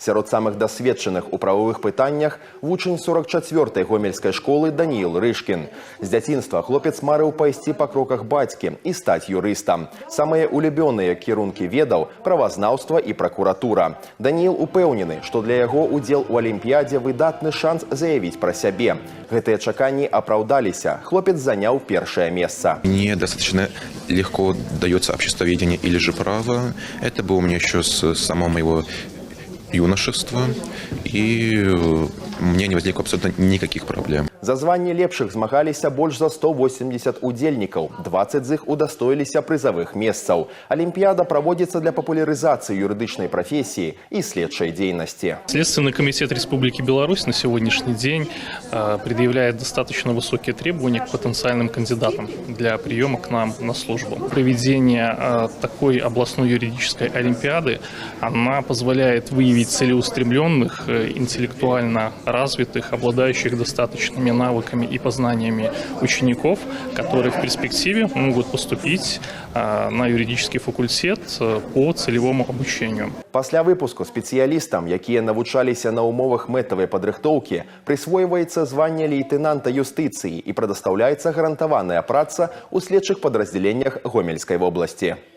Сярод самых досведчаных у правовых пытаннях вучень 44-й гомельской школы Даниил Рышкин. З дзяцінства хлопец марыў пайсці па кроках бацькі і стаць юрыстам. Самыя улюбёныя кірункі ведаў – правазнаўства і пракуратура. Даниил упэўнены, што для яго удзел у Алімпіядзе выдатны шанс заявіць пра сябе. Гэтыя чаканні апраўдаліся. Хлопец заняў першае месца. Мне достаточно легко дается обществоведение или же право. Это было у меня еще с самого моего юношества, и у меня не возникло абсолютно никаких проблем. За званне лепшых змагаліся больш за 180 удзельнікаў, 20 з іх удастоіліся прызавых месцаў. Олимпиада проводится для популяризации юридичной профессии и следчей деятельности. Следственный комитет Республики Беларусь на сегодняшний день предъявляет достаточно высокие требования к потенциальным кандидатам для приема к нам на службу. Проведение такой областной юридической олимпиады, она позволяет выявить целеустремленных, интеллектуально развитых, обладающих достаточными навыками и познаниями учеников, которые в перспективе могут поступить на юридический факультет по целевому обучению. Пасля выпуску спецыялістам, якія навучаліся на умовах мэтавай падрыхтоўкі, прысвойваецца званне лейтенанта юстыцыі і прадастаўляецца гарантаваная праца ў следчых падраздзяленнях Гомельскай вобласці.